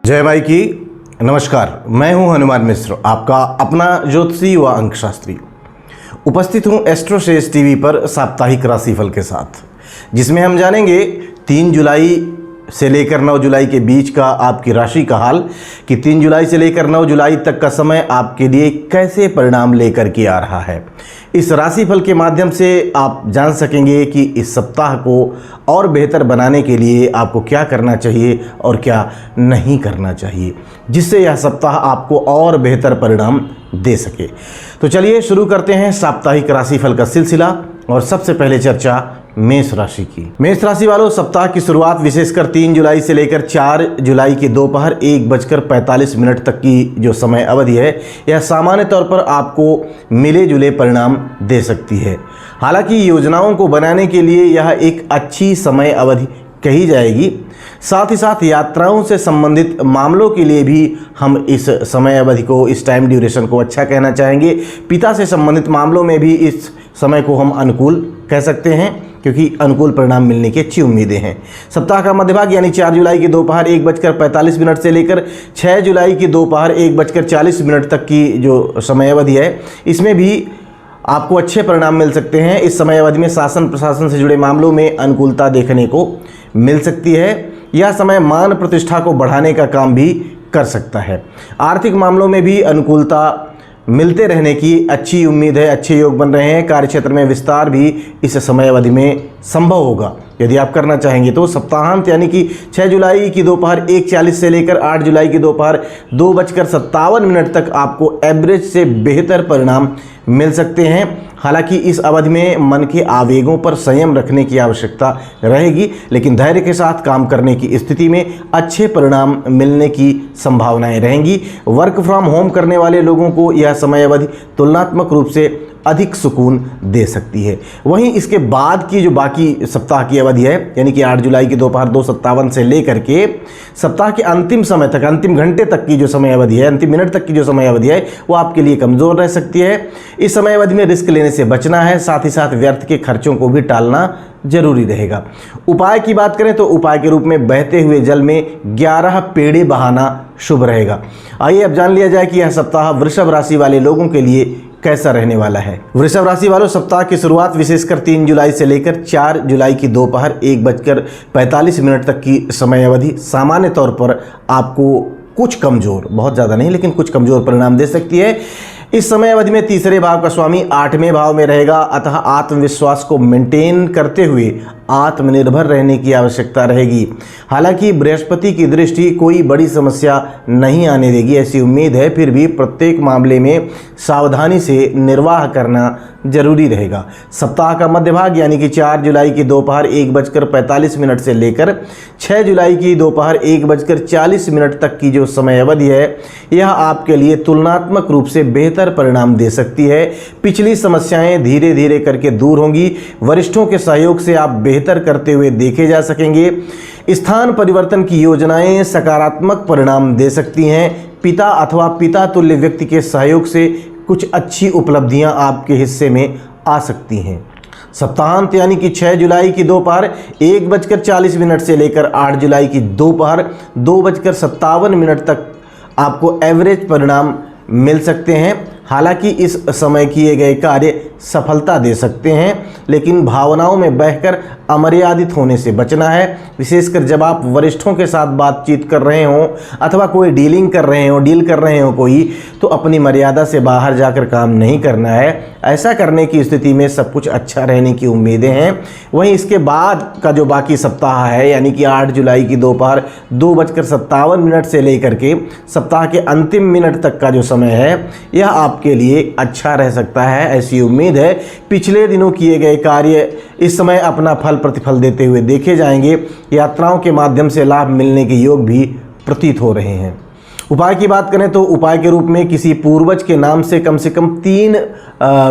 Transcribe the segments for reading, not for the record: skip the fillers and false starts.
जय माई की। नमस्कार, मैं हूं हनुमान मिश्र, आपका अपना ज्योतिषी व अंकशास्त्री। उपस्थित हूं एस्ट्रोशेष टीवी पर साप्ताहिक राशिफल के साथ, जिसमें हम जानेंगे 3 जुलाई से लेकर 9 जुलाई के बीच का आपकी राशि का हाल कि 3 जुलाई से लेकर 9 जुलाई तक का समय आपके लिए कैसे परिणाम लेकर के आ रहा है। इस राशिफल के माध्यम से आप जान सकेंगे कि इस सप्ताह को और बेहतर बनाने के लिए आपको क्या करना चाहिए और क्या नहीं करना चाहिए, जिससे यह सप्ताह आपको और बेहतर परिणाम दे सके। तो चलिए शुरू करते हैं साप्ताहिक राशिफल का सिलसिला। और सबसे पहले चर्चा मेष राशि की। मेष राशि वालों, सप्ताह की शुरुआत विशेषकर 3 जुलाई से लेकर 4 जुलाई के दोपहर 1:45 तक की जो समय अवधि है, यह सामान्य तौर पर आपको मिले जुले परिणाम दे सकती है। हालांकि योजनाओं को बनाने के लिए यह एक अच्छी समय अवधि कही जाएगी। साथ ही साथ यात्राओं से संबंधित मामलों के लिए भी हम इस समय अवधि को, इस टाइम ड्यूरेशन को अच्छा कहना चाहेंगे। पिता से संबंधित मामलों में भी इस समय को हम अनुकूल कह सकते हैं, क्योंकि अनुकूल परिणाम मिलने की अच्छी उम्मीदें हैं। सप्ताह का मध्यभाग यानी 4 जुलाई की दोपहर 1:45 से लेकर 6 जुलाई की दोपहर 1:40 तक की जो समय अवधि है, इसमें भी आपको अच्छे परिणाम मिल सकते हैं। इस समय अवधि में शासन प्रशासन से जुड़े मामलों में अनुकूलता देखने को मिल सकती है। यह समय मान प्रतिष्ठा को बढ़ाने का काम भी कर सकता है। आर्थिक मामलों में भी अनुकूलता मिलते रहने की अच्छी उम्मीद है। अच्छे योग बन रहे हैं। कार्यक्षेत्र में विस्तार भी इस समय अवधि में संभव होगा यदि आप करना चाहेंगे तो। सप्ताहांत यानी कि 6 जुलाई की दोपहर 1:40 से लेकर 8 जुलाई की दोपहर 2:57 तक आपको एवरेज से बेहतर परिणाम मिल सकते हैं। हालांकि इस अवधि में मन के आवेगों पर संयम रखने की आवश्यकता रहेगी, लेकिन धैर्य के साथ काम करने की स्थिति में अच्छे परिणाम मिलने की संभावनाएं रहेंगी। वर्क फ्रॉम होम करने वाले लोगों को यह समय अवधि तुलनात्मक रूप से अधिक सुकून दे सकती है। वहीं इसके बाद की जो बाकी सप्ताह की अवधि है, यानी कि 8 जुलाई की दोपहर 2:57 से लेकर के सप्ताह के अंतिम समय तक, अंतिम घंटे तक की जो समय अवधि है, अंतिम मिनट तक की जो समय अवधि है, वो आपके लिए कमज़ोर रह सकती है। इस समय अवधि में रिस्क लेने से बचना है, साथ ही साथ व्यर्थ के खर्चों को भी टालना जरूरी रहेगा। उपाय की बात करें तो उपाय के रूप में बहते हुए जल में 11 पेड़े बहाना शुभ रहेगा। आइए अब जान लिया जाए कि यह सप्ताह वृषभ राशि वाले लोगों के लिए कैसा रहने वाला है। वृषभ राशि वालों, सप्ताह की शुरुआत विशेषकर 3 जुलाई से लेकर 4 जुलाई की दोपहर 1:45 तक की समय अवधि सामान्य तौर पर आपको कुछ कमजोर, बहुत ज़्यादा नहीं लेकिन कुछ कमजोर परिणाम दे सकती है। इस समय अवधि में तीसरे भाव का स्वामी 8वें भाव में रहेगा, अतः आत्मविश्वास को मेंटेन करते हुए आत्मनिर्भर रहने की आवश्यकता रहेगी। हालांकि बृहस्पति की दृष्टि कोई बड़ी समस्या नहीं आने देगी, ऐसी उम्मीद है। फिर भी प्रत्येक मामले में सावधानी से निर्वाह करना जरूरी रहेगा। सप्ताह का मध्य भाग यानी कि 4 जुलाई की दोपहर 1:45 से लेकर 6 जुलाई की दोपहर 1:40 तक की जो समय अवधि है, यह आपके लिए तुलनात्मक रूप से बेहतर परिणाम दे सकती है। पिछली समस्याएं धीरे धीरे करके दूर होंगी। वरिष्ठों के सहयोग से आप बेहतर करते हुए देखे जा सकेंगे। स्थान परिवर्तन की योजनाएं सकारात्मक परिणाम दे सकती हैं। पिता अथवा पिता तुल्य व्यक्ति के सहयोग से कुछ अच्छी उपलब्धियां आपके हिस्से में आ सकती हैं। सप्ताहांत यानी कि 6 जुलाई की दोपहर 1:40 से लेकर 8 जुलाई की दोपहर 2:57 तक आपको एवरेज परिणाम मिल सकते हैं। हालांकि इस समय किए गए कार्य सफलता दे सकते हैं, लेकिन भावनाओं में बहकर अमर्यादित होने से बचना है। विशेषकर जब आप वरिष्ठों के साथ बातचीत कर रहे हों अथवा कोई डील कर रहे हो कोई, तो अपनी मर्यादा से बाहर जाकर काम नहीं करना है। ऐसा करने की स्थिति में सब कुछ अच्छा रहने की उम्मीदें हैं। वहीं इसके बाद का जो बाकी सप्ताह है, यानी कि 8 जुलाई की दोपहर 2:57 से लेकर के सप्ताह के अंतिम मिनट तक का जो समय है, यह आपके लिए अच्छा रह सकता है, ऐसी उम्मीद है। पिछले दिनों किए गए कार्य इस समय अपना फल प्रतिफल देते हुए देखे जाएंगे। यात्राओं के माध्यम से लाभ मिलने के योग भी प्रतीत हो रहे हैं। उपाय की बात करें तो उपाय के रूप में किसी पूर्वज के नाम से कम 3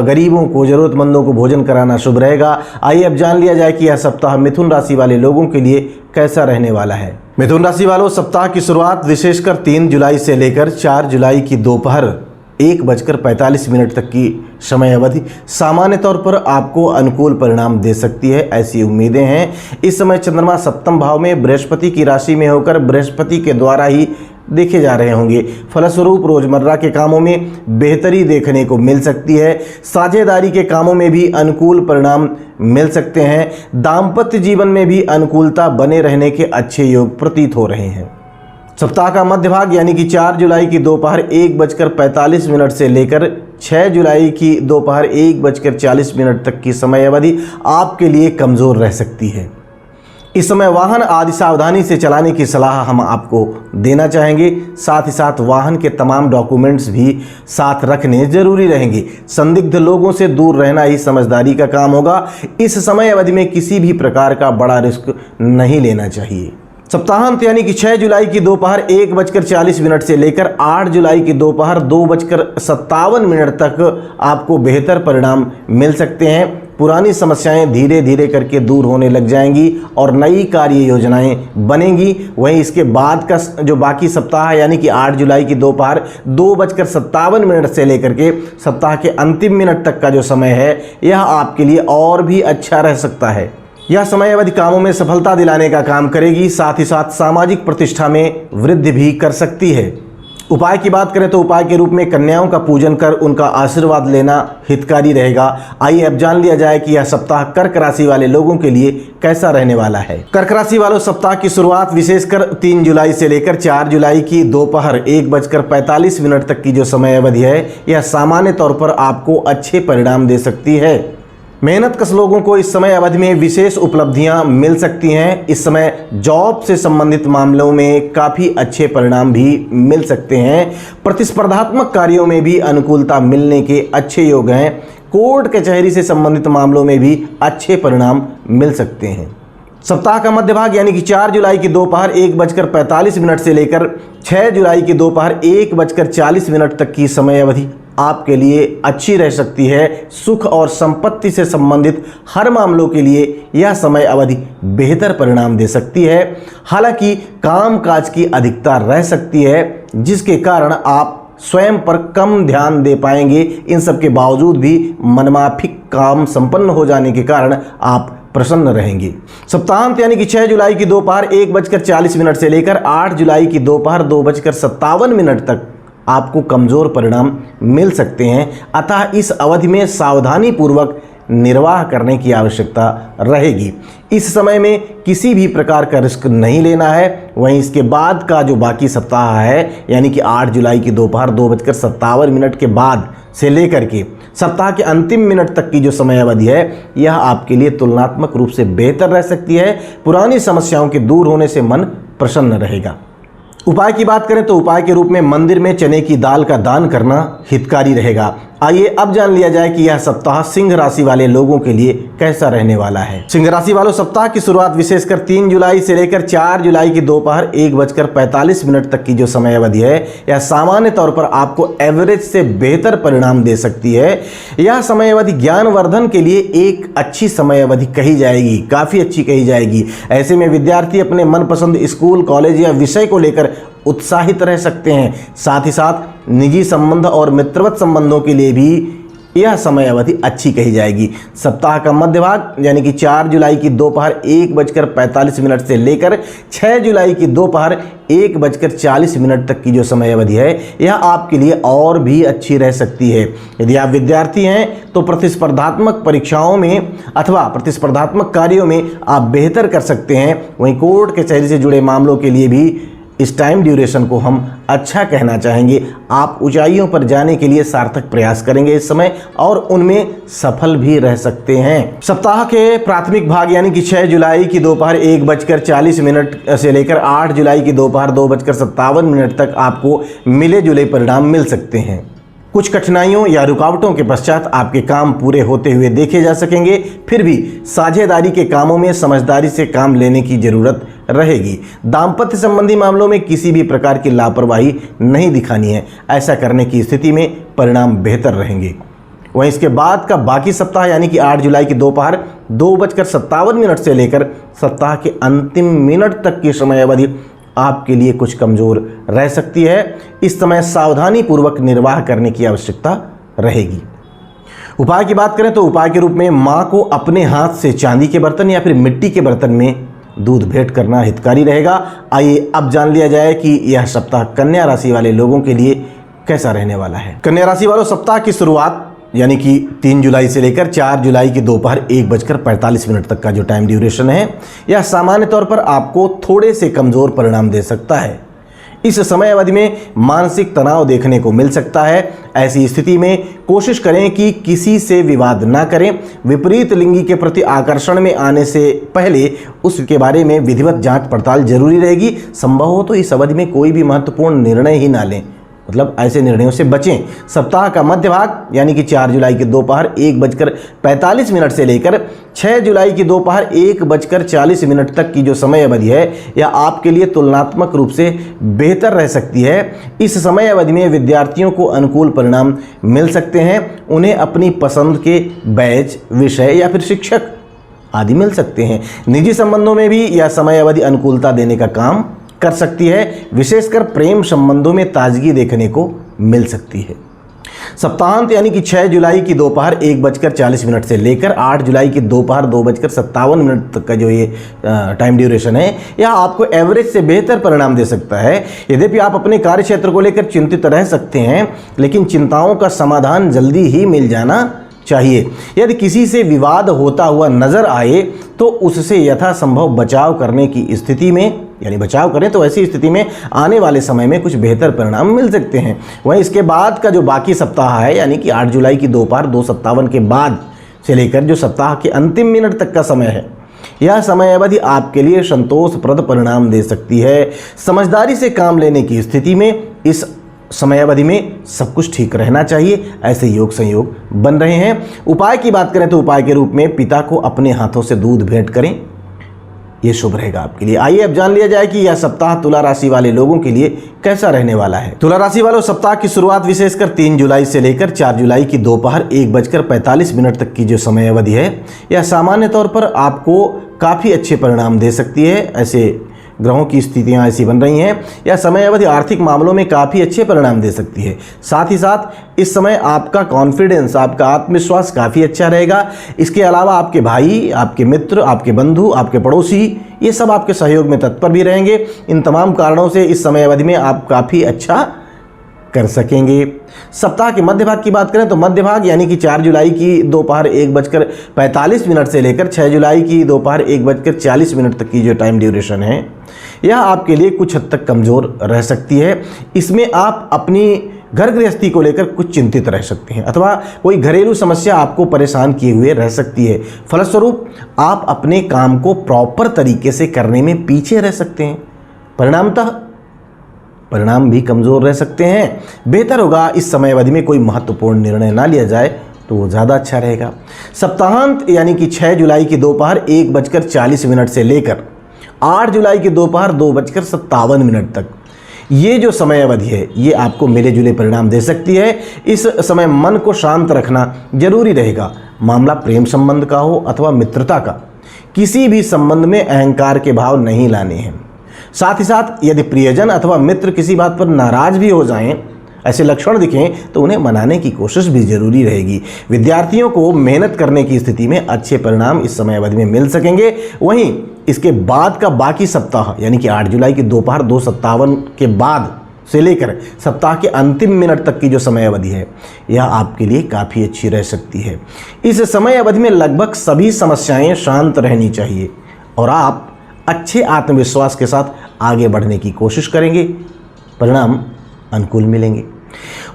गरीबों को, जरूरतमंदों को भोजन कराना शुभ रहेगा। आइए अब जान लिया जाए कि यह सप्ताह मिथुन राशि वाले लोगों के लिए कैसा रहने वाला है। मिथुन राशि वालों, सप्ताह की शुरुआत विशेषकर 3 जुलाई से लेकर 4 जुलाई की दोपहर 1:45 तक की समय अवधि सामान्य तौर पर आपको अनुकूल परिणाम दे सकती है, ऐसी उम्मीदें हैं। इस समय चंद्रमा सप्तम भाव में बृहस्पति की राशि में होकर बृहस्पति के द्वारा ही देखे जा रहे होंगे। फलस्वरूप रोजमर्रा के कामों में बेहतरी देखने को मिल सकती है। साझेदारी के कामों में भी अनुकूल परिणाम मिल सकते हैं। दाम्पत्य जीवन में भी अनुकूलता बने रहने के अच्छे योग प्रतीत हो रहे हैं। सप्ताह का मध्य भाग यानी कि 4 जुलाई की दोपहर 1:45 से लेकर 6 जुलाई की दोपहर 1:40 तक की समय अवधि आपके लिए कमज़ोर रह सकती है। इस समय वाहन आदि सावधानी से चलाने की सलाह हम आपको देना चाहेंगे। साथ ही साथ वाहन के तमाम डॉक्यूमेंट्स भी साथ रखने जरूरी रहेंगे। संदिग्ध लोगों से दूर रहना ही समझदारी का काम होगा। इस समय अवधि में किसी भी प्रकार का बड़ा रिस्क नहीं लेना चाहिए। सप्ताहांत यानी कि 6 जुलाई की दोपहर 1:40 से लेकर 8 जुलाई की दोपहर 2:57 तक आपको बेहतर परिणाम मिल सकते हैं। पुरानी समस्याएं धीरे धीरे करके दूर होने लग जाएंगी और नई कार्य योजनाएं बनेंगी। वहीं इसके बाद का जो बाकी सप्ताह है यानी कि 8 जुलाई की दोपहर 2:57 से लेकर के सप्ताह के अंतिम मिनट तक का जो समय है यह आपके लिए और भी अच्छा रह सकता है। यह समय अवधि कामों में सफलता दिलाने का काम करेगी, साथ ही साथ सामाजिक प्रतिष्ठा में वृद्धि भी कर सकती है। उपाय की बात करें तो उपाय के रूप में कन्याओं का पूजन कर उनका आशीर्वाद लेना हितकारी रहेगा। आइए अब जान लिया जाए कि यह सप्ताह कर्क राशि वाले लोगों के लिए कैसा रहने वाला है। कर्क राशि वालों, सप्ताह की शुरुआत विशेषकर 3 जुलाई से लेकर 4 जुलाई की दोपहर 1:45 तक की जो समय अवधि है यह सामान्य तौर पर आपको अच्छे परिणाम दे सकती है। मेहनतकश लोगों को इस समय अवधि में विशेष उपलब्धियां मिल सकती हैं। इस समय जॉब से संबंधित मामलों में काफ़ी अच्छे परिणाम भी मिल सकते हैं। प्रतिस्पर्धात्मक कार्यों में भी अनुकूलता मिलने के अच्छे योग हैं। कोर्ट कचहरी से संबंधित मामलों में भी अच्छे परिणाम मिल सकते हैं। सप्ताह का मध्य भाग यानी कि 4 जुलाई की दोपहर 1:45 से लेकर 6 जुलाई की दोपहर 1:40 तक की समय अवधि आपके लिए अच्छी रह सकती है। सुख और संपत्ति से संबंधित हर मामलों के लिए यह समय अवधि बेहतर परिणाम दे सकती है। हालांकि कामकाज की अधिकता रह सकती है जिसके कारण आप स्वयं पर कम ध्यान दे पाएंगे। इन सब के बावजूद भी मनमाफिक काम संपन्न हो जाने के कारण आप प्रसन्न रहेंगे। सप्ताहांत यानी कि 6 जुलाई की दोपहर 1:40 से लेकर 8 जुलाई की दोपहर 2:57 तक आपको कमज़ोर परिणाम मिल सकते हैं। अतः इस अवधि में सावधानी पूर्वक निर्वाह करने की आवश्यकता रहेगी। इस समय में किसी भी प्रकार का रिस्क नहीं लेना है। वहीं इसके बाद का जो बाकी सप्ताह है यानी कि 8 जुलाई की दोपहर 2:57 के बाद से लेकर के सप्ताह के अंतिम मिनट तक की जो समय अवधि है यह आपके लिए तुलनात्मक रूप से बेहतर रह सकती है। पुरानी समस्याओं के दूर होने से मन प्रसन्न रहेगा। उपाय की बात करें तो उपाय के रूप में मंदिर में चने की दाल का दान करना हितकारी रहेगा। आइए अब जान लिया जाए कि यह सप्ताह सिंह राशि वाले लोगों के लिए कैसा रहने वाला है। सिंह राशि वालों, सप्ताह की शुरुआत विशेषकर 3 जुलाई से लेकर 4 जुलाई की दोपहर 1:45 तक की जो समय अवधि है यह सामान्य तौर पर आपको एवरेज से बेहतर परिणाम दे सकती है। यह समय अवधि ज्ञानवर्धन के लिए एक अच्छी समय अवधि कही जाएगी, काफ़ी अच्छी कही जाएगी। ऐसे में विद्यार्थी अपने मनपसंद स्कूल, कॉलेज या विषय को लेकर उत्साहित रह सकते हैं। साथ ही साथ निजी संबंध और मित्रवत संबंधों के लिए भी यह समय अवधि अच्छी कही जाएगी। सप्ताह का मध्य भाग यानी कि 4 जुलाई की दोपहर 1:45 से लेकर 6 जुलाई की दोपहर 1:40 तक की जो समय अवधि है यह आपके लिए और भी अच्छी रह सकती है। यदि आप विद्यार्थी हैं तो प्रतिस्पर्धात्मक परीक्षाओं में अथवा प्रतिस्पर्धात्मक कार्यों में आप बेहतर कर सकते हैं। वहीं कोर्ट कचहरी से जुड़े मामलों के लिए भी इस टाइम ड्यूरेशन को हम अच्छा कहना चाहेंगे। आप ऊंचाइयों पर जाने के लिए सार्थक प्रयास करेंगे इस समय और उनमें सफल भी रह सकते हैं। सप्ताह के प्राथमिक भाग यानी कि 6 जुलाई की दोपहर 1:40 से लेकर 8 जुलाई की दोपहर 2:57 तक आपको मिले जुले परिणाम मिल सकते हैं। कुछ कठिनाइयों या रुकावटों के पश्चात आपके काम पूरे होते हुए देखे जा सकेंगे। फिर भी साझेदारी के कामों में समझदारी से काम लेने की जरूरत रहेगी। दाम्पत्य संबंधी मामलों में किसी भी प्रकार की लापरवाही नहीं दिखानी है। ऐसा करने की स्थिति में परिणाम बेहतर रहेंगे। वहीं इसके बाद का बाकी सप्ताह यानी कि 8 जुलाई की दोपहर 2:57 से लेकर सप्ताह के अंतिम मिनट तक की समय अवधि आपके लिए कुछ कमज़ोर रह सकती है। इस समय सावधानी पूर्वक निर्वाह करने की आवश्यकता रहेगी। उपाय की बात करें तो उपाय के रूप में माँ को अपने हाथ से चांदी के बर्तन या फिर मिट्टी के बर्तन में दूध भेंट करना हितकारी रहेगा। आइए अब जान लिया जाए कि यह सप्ताह कन्या राशि वाले लोगों के लिए कैसा रहने वाला है। कन्या राशि वालों, सप्ताह की शुरुआत यानी कि 3 जुलाई से लेकर 4 जुलाई की दोपहर 1:45 तक का जो टाइम ड्यूरेशन है, यह सामान्य तौर पर आपको थोड़े से कमज़ोर परिणाम दे सकता है। इस समय अवधि में मानसिक तनाव देखने को मिल सकता है। ऐसी स्थिति में कोशिश करें कि किसी से विवाद ना करें। विपरीत लिंगी के प्रति आकर्षण में आने से पहले उसके बारे में विधिवत जांच पड़ताल जरूरी रहेगी। संभव हो तो इस अवधि में कोई भी महत्वपूर्ण निर्णय ही ना लें, मतलब ऐसे निर्णयों से बचें। सप्ताह का मध्य भाग यानी कि 4 जुलाई की दोपहर 1:45 से लेकर 6 जुलाई की दोपहर 1:40 तक की जो समय अवधि है, यह आपके लिए तुलनात्मक रूप से बेहतर रह सकती है। इस समय अवधि में विद्यार्थियों को अनुकूल परिणाम मिल सकते हैं। उन्हें अपनी पसंद के बैच, विषय या फिर शिक्षक आदि मिल सकते हैं। निजी संबंधों में भी यह समय अवधि अनुकूलता देने का काम कर सकती है। विशेषकर प्रेम संबंधों में ताजगी देखने को मिल सकती है। सप्ताहांत यानी कि 6 जुलाई की दोपहर 1:40 से लेकर 8 जुलाई की दोपहर 2:57 तक का जो ये टाइम ड्यूरेशन है, यह आपको एवरेज से बेहतर परिणाम दे सकता है। यद्यपि आप अपने कार्य क्षेत्र को लेकर चिंतित रह सकते हैं, लेकिन चिंताओं का समाधान जल्दी ही मिल जाना चाहिए। यदि किसी से विवाद होता हुआ नजर आए तो उससे यथासंभव बचाव करने की स्थिति में, यानी बचाव करें तो ऐसी स्थिति में आने वाले समय में कुछ बेहतर परिणाम मिल सकते हैं। वहीं इसके बाद का जो बाकी सप्ताह है, यानी कि 8 जुलाई की दोपहर 2:57 के बाद से लेकर जो सप्ताह के अंतिम मिनट तक का समय है, यह समय अवधि आपके लिए संतोषप्रद परिणाम दे सकती है। समझदारी से काम लेने की स्थिति में इस समय अवधि में सब कुछ ठीक रहना चाहिए। ऐसे योग संयोग बन रहे हैं। उपाय की बात करें तो उपाय के रूप में पिता को अपने हाथों से दूध भेंट करें, यह शुभ रहेगा आपके लिए। आइए अब जान लिया जाए कि यह सप्ताह तुला राशि वाले लोगों के लिए कैसा रहने वाला है। तुला राशि वालों, सप्ताह की शुरुआत विशेषकर 3 जुलाई से लेकर 4 जुलाई की दोपहर 1:45 तक की जो समय अवधि है, यह सामान्य तौर पर आपको काफ़ी अच्छे परिणाम दे सकती है। ऐसे ग्रहों की स्थितियां ऐसी बन रही हैं। यह समय अवधि आर्थिक मामलों में काफ़ी अच्छे परिणाम दे सकती है। साथ ही साथ इस समय आपका कॉन्फिडेंस, आपका आत्मविश्वास काफ़ी अच्छा रहेगा। इसके अलावा आपके भाई, आपके मित्र, आपके बंधु, आपके पड़ोसी, ये सब आपके सहयोग में तत्पर भी रहेंगे। इन तमाम कारणों से इस समय अवधि में आप काफ़ी अच्छा कर सकेंगे। सप्ताह के मध्य भाग की बात करें तो मध्य भाग यानी कि 4 जुलाई की दोपहर 1:45 से लेकर 6 जुलाई की दोपहर 1:40 तक की जो टाइम ड्यूरेशन है, यह आपके लिए कुछ हद तक कमज़ोर रह सकती है। इसमें आप अपनी घर गृहस्थी को लेकर कुछ चिंतित रह सकते हैं अथवा कोई घरेलू समस्या आपको परेशान किए हुए रह सकती है। फलस्वरूप आप अपने काम को प्रॉपर तरीके से करने में पीछे रह सकते हैं। परिणाम भी कमज़ोर रह सकते हैं। बेहतर होगा इस समय अवधि में कोई महत्वपूर्ण निर्णय ना लिया जाए तो वो ज़्यादा अच्छा रहेगा। सप्ताहांत यानी कि 6 जुलाई की दोपहर 1:40 से लेकर 8 जुलाई की दोपहर 2:57 तक ये जो समय अवधि है, ये आपको मिले जुले परिणाम दे सकती है। इस समय मन को शांत रखना जरूरी रहेगा। मामला प्रेम संबंध का हो अथवा मित्रता का, किसी भी संबंध में अहंकार के भाव नहीं लाने हैं। साथ ही साथ यदि प्रियजन अथवा मित्र किसी बात पर नाराज भी हो जाएं, ऐसे लक्षण दिखें तो उन्हें मनाने की कोशिश भी जरूरी रहेगी। विद्यार्थियों को मेहनत करने की स्थिति में अच्छे परिणाम इस समय अवधि में मिल सकेंगे। वहीं इसके बाद का बाकी सप्ताह यानी कि 8 जुलाई की दोपहर 2:57 के बाद से लेकर सप्ताह के अंतिम मिनट तक की जो समय अवधि है, यह आपके लिए काफ़ी अच्छी रह सकती है। इस समय अवधि में लगभग सभी समस्याएं शांत रहनी चाहिए और आप अच्छे आत्मविश्वास के साथ आगे बढ़ने की कोशिश करेंगे। परिणाम अनुकूल मिलेंगे।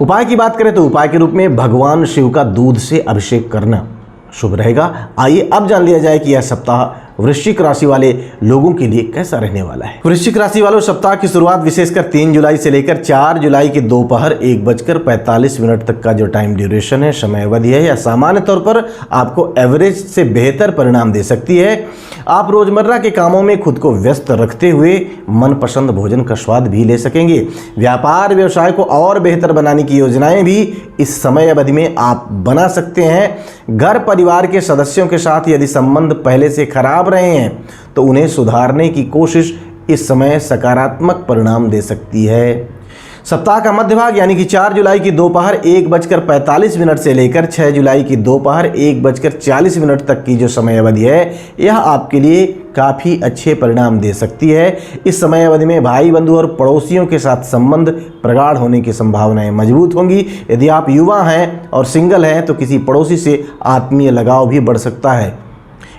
उपाय की बात करें तो उपाय के रूप में भगवान शिव का दूध से अभिषेक करना शुभ रहेगा। आइए अब जान लिया जाए कि यह सप्ताह वृश्चिक राशि वाले लोगों के लिए कैसा रहने वाला है। वृश्चिक राशि वालों, सप्ताह की शुरुआत विशेषकर 3 जुलाई से लेकर 4 जुलाई की दोपहर 1:45 तक का जो टाइम ड्यूरेशन है, समय अवधि है, यह सामान्य तौर पर आपको एवरेज से बेहतर परिणाम दे सकती है। आप रोजमर्रा के कामों में खुद को व्यस्त रखते हुए मनपसंद भोजन का स्वाद भी ले सकेंगे। व्यापार व्यवसाय को और बेहतर बनाने की योजनाएं भी इस समय अवधि में आप बना सकते हैं। घर परिवार के सदस्यों के साथ यदि संबंध पहले से खराब रहे हैं तो उन्हें सुधारने की कोशिश इस समय सकारात्मक परिणाम दे सकती है। सप्ताह का मध्य भाग यानी कि 4 जुलाई की दोपहर 1:45 से लेकर 6 जुलाई की दोपहर 1:40 तक की जो समय अवधि है, यह आपके लिए काफ़ी अच्छे परिणाम दे सकती है। इस समय अवधि में भाई बंधु और पड़ोसियों के साथ संबंध प्रगाढ़ होने की संभावनाएं मजबूत होंगी। यदि आप युवा हैं और सिंगल हैं तो किसी पड़ोसी से आत्मीय लगाव भी बढ़ सकता है।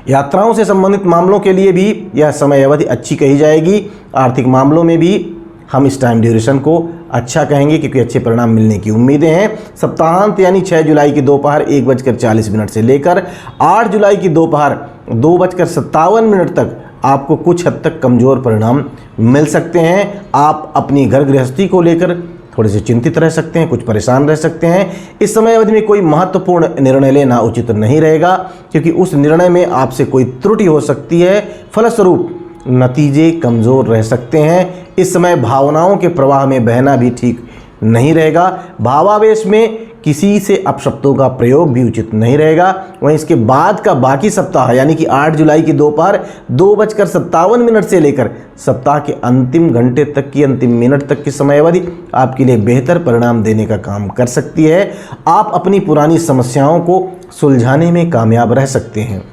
यात्राओं से संबंधित मामलों के लिए भी यह समय अवधि अच्छी कही जाएगी। आर्थिक मामलों में भी हम इस टाइम ड्यूरेशन को अच्छा कहेंगे क्योंकि अच्छे परिणाम मिलने की उम्मीदें हैं। सप्ताहांत यानी 6 जुलाई की दोपहर 1:40 से लेकर 8 जुलाई की दोपहर 2:57 तक आपको कुछ हद तक कमज़ोर परिणाम मिल सकते हैं। आप अपनी घर गृहस्थी को लेकर थोड़े से चिंतित रह सकते हैं, कुछ परेशान रह सकते हैं। इस समय अवधि में कोई महत्वपूर्ण निर्णय लेना उचित नहीं रहेगा क्योंकि उस निर्णय में आपसे कोई त्रुटि हो सकती है, फलस्वरूप नतीजे कमज़ोर रह सकते हैं। इस समय भावनाओं के प्रवाह में बहना भी ठीक नहीं रहेगा। भावावेश में किसी से अपशब्दों का प्रयोग भी उचित नहीं रहेगा। वहीं इसके बाद का बाकी सप्ताह यानी कि 8 जुलाई की दोपहर 2:57 से लेकर सप्ताह के अंतिम घंटे तक की अंतिम मिनट तक की समय अवधि आपके लिए बेहतर परिणाम देने का काम कर सकती है। आप अपनी पुरानी समस्याओं को सुलझाने में कामयाब रह सकते हैं।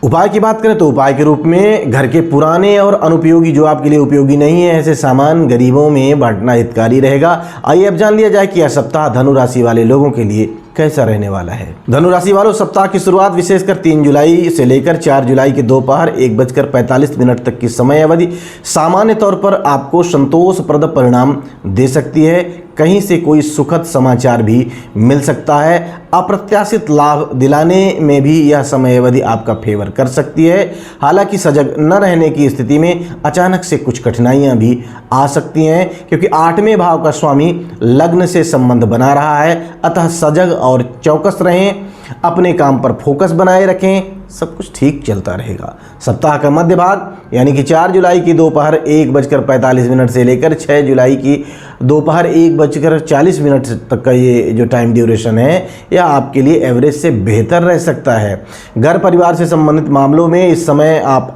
उपाय की बात करें तो उपाय के रूप में घर के पुराने और अनुपयोगी, जो आपके लिए उपयोगी नहीं है, ऐसे सामान गरीबों में बांटना हितकारी रहेगा। आइए अब जान लिया जाए कि यह सप्ताह धनु राशि वाले लोगों के लिए कैसा रहने वाला है। धनु राशि वालों, सप्ताह की शुरुआत विशेषकर 3 जुलाई से लेकर 4 जुलाई की दोपहर 1:45 तक की समय अवधि सामान्य तौर पर आपको संतोषप्रद परिणाम दे सकती है। कहीं से कोई सुखद समाचार भी मिल सकता है। अप्रत्याशित लाभ दिलाने में भी यह समय अवधि आपका फेवर कर सकती है। हालांकि सजग न रहने की स्थिति में अचानक से कुछ कठिनाइयां भी आ सकती हैं क्योंकि 8वें भाव का स्वामी लग्न से संबंध बना रहा है। अतः सजग और चौकस रहें, अपने काम पर फोकस बनाए रखें, सब कुछ ठीक चलता रहेगा। सप्ताह का मध्य भाग यानी कि 4 जुलाई की दोपहर 1:45 से लेकर 6 जुलाई की दोपहर 1:40 तक का ये जो टाइम ड्यूरेशन है, यह आपके लिए एवरेज से बेहतर रह सकता है। घर परिवार से संबंधित मामलों में इस समय आप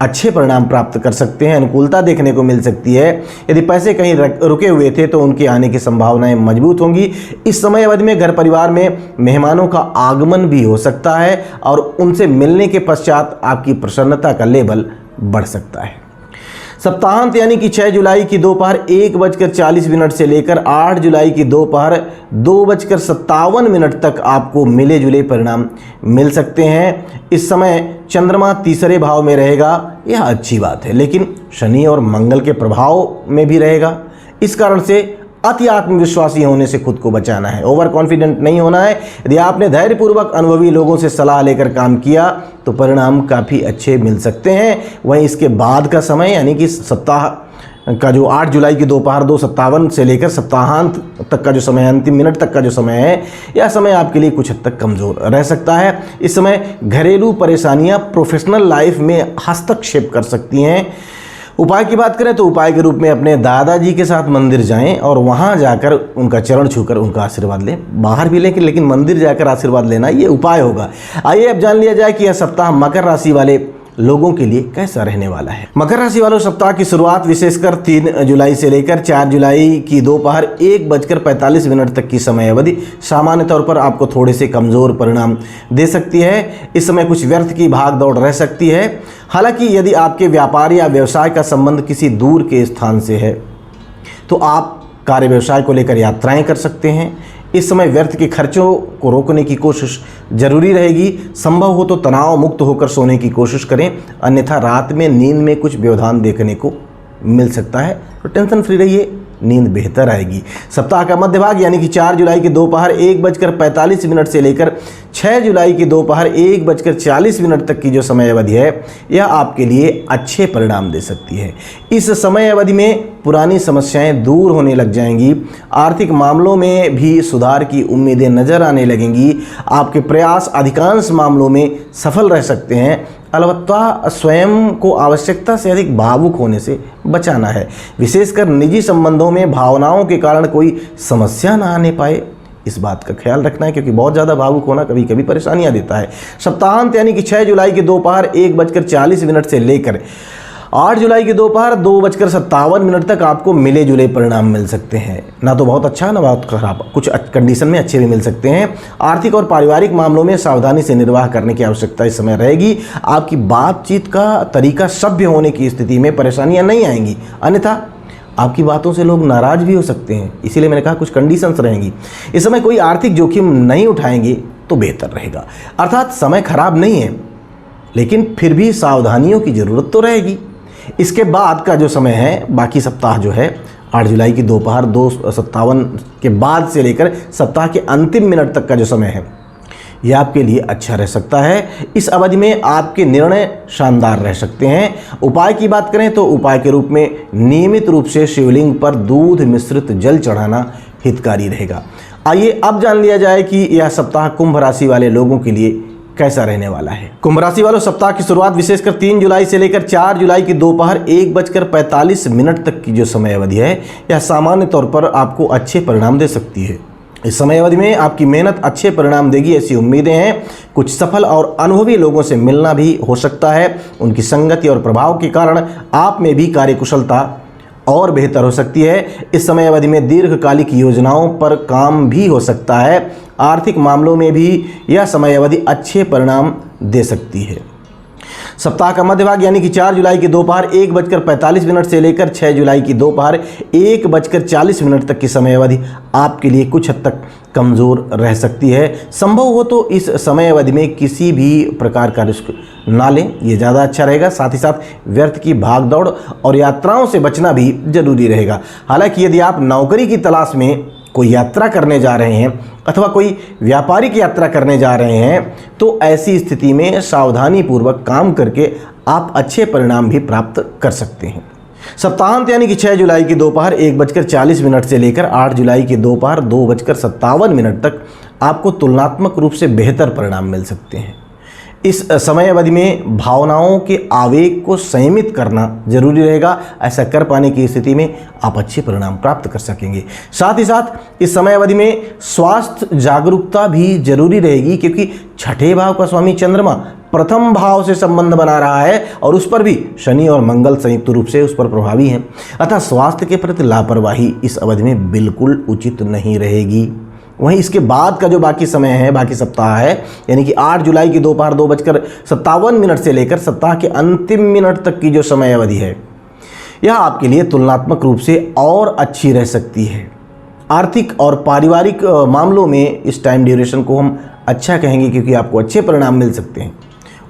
अच्छे परिणाम प्राप्त कर सकते हैं। अनुकूलता देखने को मिल सकती है। यदि पैसे कहीं रुके हुए थे तो उनके आने की संभावनाएं मजबूत होंगी। इस समय अवधि में घर परिवार में मेहमानों का आगमन भी हो सकता है और उनसे मिलने के पश्चात आपकी प्रसन्नता का लेवल बढ़ सकता है। सप्ताहांत यानी कि 6 जुलाई की दोपहर 1:40 से लेकर 8 जुलाई की दोपहर 2:57 तक आपको मिले जुले परिणाम मिल सकते हैं। इस समय चंद्रमा तीसरे भाव में रहेगा, यह अच्छी बात है, लेकिन शनि और मंगल के प्रभाव में भी रहेगा। इस कारण से अति आत्मविश्वासी होने से खुद को बचाना है, ओवर कॉन्फिडेंट नहीं होना है। यदि आपने धैर्यपूर्वक अनुभवी लोगों से सलाह लेकर काम किया तो परिणाम काफ़ी अच्छे मिल सकते हैं। वहीं इसके बाद का समय यानी कि सप्ताह का जो 8 जुलाई की दोपहर 2:57 से लेकर सप्ताहांत तक का जो समय है, अंतिम मिनट तक का जो समय है, यह समय आपके लिए कुछ हद तक कमज़ोर रह सकता है। इस समय घरेलू परेशानियां प्रोफेशनल लाइफ में हस्तक्षेप कर सकती हैं। उपाय की बात करें तो उपाय के रूप में अपने दादाजी के साथ मंदिर जाएं और वहां जाकर उनका चरण छूकर उनका आशीर्वाद लें। बाहर भी लेकिन मंदिर जाकर आशीर्वाद लेना ये उपाय होगा। आइए अब जान लिया जाए कि यह सप्ताह मकर राशि वाले लोगों के लिए कैसा रहने वाला है। मकर राशि वालों, सप्ताह की शुरुआत विशेषकर 3 जुलाई से लेकर 4 जुलाई की दोपहर 1:45 तक की समय अवधि सामान्य तौर पर आपको थोड़े से कमज़ोर परिणाम दे सकती है। इस समय कुछ व्यर्थ की भाग दौड़ रह सकती है। हालांकि यदि आपके व्यापार या व्यवसाय का संबंध किसी दूर के स्थान से है तो आप कार्य व्यवसाय को लेकर यात्राएं कर सकते हैं। इस समय व्यर्थ के खर्चों को रोकने की कोशिश जरूरी रहेगी। संभव हो तो तनाव मुक्त होकर सोने की कोशिश करें, अन्यथा रात में नींद में कुछ व्यवधान देखने को मिल सकता है। तो टेंशन फ्री रहिए, नींद बेहतर आएगी। सप्ताह का मध्य भाग यानी कि 4 जुलाई की दोपहर 1:45 से लेकर 6 जुलाई की दोपहर 1:40 तक की जो समय अवधि है, यह आपके लिए अच्छे परिणाम दे सकती है। इस समय अवधि में पुरानी समस्याएं दूर होने लग जाएंगी। आर्थिक मामलों में भी सुधार की उम्मीदें नजर आने लगेंगी। आपके प्रयास अधिकांश मामलों में सफल रह सकते हैं। अलबत्ता स्वयं को आवश्यकता से अधिक भावुक होने से बचाना है। विशेषकर निजी संबंधों में भावनाओं के कारण कोई समस्या ना आने पाए, इस बात का ख्याल रखना है क्योंकि बहुत ज़्यादा भावुक होना कभी कभी परेशानियां देता है। सप्ताहांत यानी कि 6 जुलाई की दोपहर 1:40 से लेकर 8 जुलाई की दोपहर 2:57 तक आपको मिले जुले परिणाम मिल सकते हैं। ना तो बहुत अच्छा ना बहुत खराब, कुछ कंडीशन में अच्छे भी मिल सकते हैं। आर्थिक और पारिवारिक मामलों में सावधानी से निर्वाह करने की आवश्यकता इस समय रहेगी। आपकी बातचीत का तरीका सभ्य होने की स्थिति में परेशानियां नहीं आएंगी, अन्यथा आपकी बातों से लोग नाराज भी हो सकते हैं। इसीलिए मैंने कहा कुछ कंडीशंस रहेंगी। इस समय कोई आर्थिक जोखिम नहीं उठाएंगे तो बेहतर रहेगा। अर्थात समय खराब नहीं है, लेकिन फिर भी सावधानियों की ज़रूरत तो रहेगी। इसके बाद का जो समय है, बाकी सप्ताह जो है 8 जुलाई की दोपहर 2:57 के बाद से लेकर सप्ताह के अंतिम मिनट तक का जो समय है, यह आपके लिए अच्छा रह सकता है। इस अवधि में आपके निर्णय शानदार रह सकते हैं। उपाय की बात करें तो उपाय के रूप में नियमित रूप से शिवलिंग पर दूध मिश्रित जल चढ़ाना हितकारी रहेगा। आइए अब जान लिया जाए कि यह सप्ताह कुंभ राशि वाले लोगों के लिए कैसा रहने वाला है। कुंभ राशि वालों, सप्ताह की शुरुआत विशेषकर 3 जुलाई से लेकर 4 जुलाई की दोपहर 1:45 तक की जो समय अवधि है, यह सामान्य तौर पर आपको अच्छे परिणाम दे सकती है। इस समय अवधि में आपकी मेहनत अच्छे परिणाम देगी, ऐसी उम्मीदें हैं। कुछ सफल और अनुभवी लोगों से मिलना भी हो सकता है। उनकी संगति और प्रभाव के कारण आप में भी कार्यकुशलता और बेहतर हो सकती है। इस समय अवधि में दीर्घकालिक योजनाओं पर काम भी हो सकता है। आर्थिक मामलों में भी यह समय अवधि अच्छे परिणाम दे सकती है। सप्ताह का मध्य भाग यानी कि 4 जुलाई की दोपहर 1:45 से लेकर 6 जुलाई की दोपहर 1:40 तक की समय अवधि आपके लिए कुछ हद तक कमज़ोर रह सकती है। संभव हो तो इस समय अवधि में किसी भी प्रकार का रिस्क ना लें, ये ज़्यादा अच्छा रहेगा। साथ ही साथ व्यर्थ की भागदौड़ और यात्राओं से बचना भी जरूरी रहेगा। हालांकि यदि आप नौकरी की तलाश में कोई यात्रा करने जा रहे हैं अथवा कोई व्यापारिक यात्रा करने जा रहे हैं, तो ऐसी स्थिति में सावधानीपूर्वक काम करके आप अच्छे परिणाम भी प्राप्त कर सकते हैं। सप्ताहांत यानी कि 6 जुलाई की दोपहर 1:40 से लेकर 8 जुलाई की दोपहर 2:57 तक आपको तुलनात्मक रूप से बेहतर परिणाम मिल सकते हैं। इस समय अवधि में भावनाओं के आवेग को संयमित करना जरूरी रहेगा। ऐसा कर पाने की स्थिति में आप अच्छे परिणाम प्राप्त कर सकेंगे। साथ ही साथ इस समय अवधि में स्वास्थ्य जागरूकता भी जरूरी रहेगी, क्योंकि छठे भाव का स्वामी चंद्रमा प्रथम भाव से संबंध बना रहा है और उस पर भी शनि और मंगल संयुक्त रूप से उस पर प्रभावी हैं। अतः स्वास्थ्य के प्रति लापरवाही इस अवधि में बिल्कुल उचित नहीं रहेगी। वहीं इसके बाद का जो बाकी समय है, बाकी सप्ताह है, यानी कि 8 जुलाई की दोपहर 2:57 से लेकर सप्ताह के अंतिम मिनट तक की जो समय अवधि है, यह आपके लिए तुलनात्मक रूप से और अच्छी रह सकती है। आर्थिक और पारिवारिक मामलों में इस टाइम ड्यूरेशन को हम अच्छा कहेंगे, क्योंकि आपको अच्छे परिणाम मिल सकते हैं।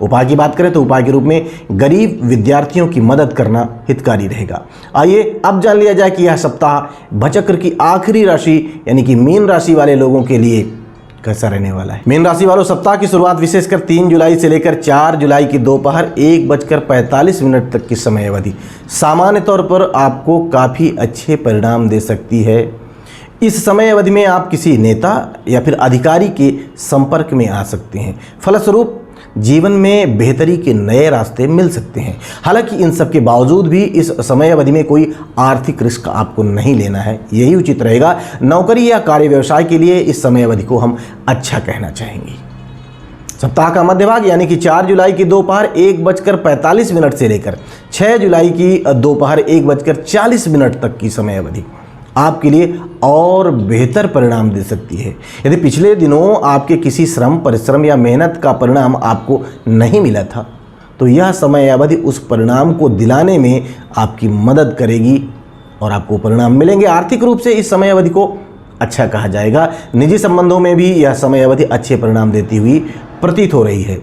उपाय की बात करें तो उपाय के रूप में गरीब विद्यार्थियों की मदद करना हितकारी रहेगा। आइए अब जान लिया जाए कि यह सप्ताह भचक्र की आखिरी राशि यानी कि मीन राशि वाले लोगों के लिए कैसा रहने वाला है। मीन राशि वालों, सप्ताह की शुरुआत विशेषकर 3 जुलाई से लेकर 4 जुलाई की दोपहर 1:45 तक की समय अवधि सामान्य तौर पर आपको काफ़ी अच्छे परिणाम दे सकती है। इस समय अवधि में आप किसी नेता या फिर अधिकारी के संपर्क में आ सकते हैं। फलस्वरूप जीवन में बेहतरी के नए रास्ते मिल सकते हैं। हालांकि इन सब के बावजूद भी इस समय अवधि में कोई आर्थिक रिस्क आपको नहीं लेना है, यही उचित रहेगा। नौकरी या कार्य व्यवसाय के लिए इस समय अवधि को हम अच्छा कहना चाहेंगे। सप्ताह का मध्य भाग यानी कि 4 जुलाई की दोपहर 1:45 से लेकर 6 जुलाई की दोपहर 1:40 तक की समय अवधि आपके लिए और बेहतर परिणाम दे सकती है। यदि पिछले दिनों आपके किसी श्रम, परिश्रम या मेहनत का परिणाम आपको नहीं मिला था, तो यह समय अवधि उस परिणाम को दिलाने में आपकी मदद करेगी और आपको परिणाम मिलेंगे। आर्थिक रूप से इस समय अवधि को अच्छा कहा जाएगा। निजी संबंधों में भी यह समय अवधि अच्छे परिणाम देती हुई प्रतीत हो रही है।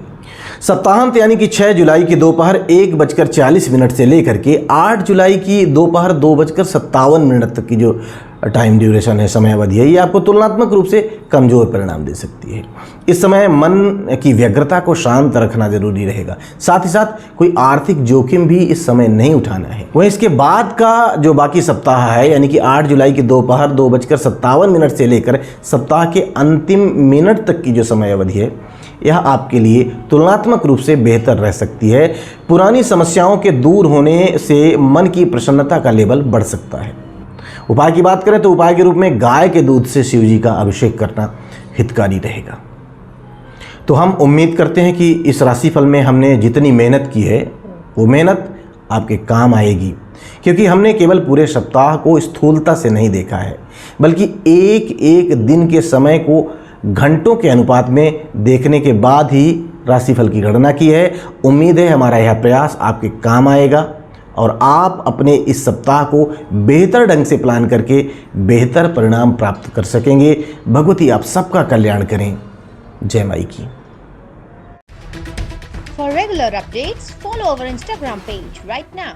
सप्ताहांत यानी कि 6 जुलाई की दोपहर 1:40 से लेकर के 8 जुलाई की दोपहर 2:57 तक की जो टाइम ड्यूरेशन है, समय अवधि है, ये आपको तुलनात्मक रूप से कमज़ोर परिणाम दे सकती है। इस समय मन की व्यग्रता को शांत रखना जरूरी रहेगा। साथ ही साथ कोई आर्थिक जोखिम भी इस समय नहीं उठाना है। वहीं इसके बाद का जो बाकी सप्ताह है, यानी कि 8 जुलाई की दोपहर 2:57 से लेकर सप्ताह के अंतिम मिनट तक की जो समय अवधि है, यह आपके लिए तुलनात्मक रूप से बेहतर रह सकती है। पुरानी समस्याओं के दूर होने से मन की प्रसन्नता का लेवल बढ़ सकता है। उपाय की बात करें तो उपाय के रूप में गाय के दूध से शिव जी का अभिषेक करना हितकारी रहेगा। तो हम उम्मीद करते हैं कि इस राशिफल में हमने जितनी मेहनत की है, वो मेहनत आपके काम आएगी, क्योंकि हमने केवल पूरे सप्ताह को स्थूलता से नहीं देखा है, बल्कि एक एक दिन के समय को घंटों के अनुपात में देखने के बाद ही राशिफल की गणना की है। उम्मीद है हमारा यह प्रयास आपके काम आएगा और आप अपने इस सप्ताह को बेहतर ढंग से प्लान करके बेहतर परिणाम प्राप्त कर सकेंगे। भगवती आप सबका कल्याण करें। जय माई की। For regular updates, follow our Instagram page right now.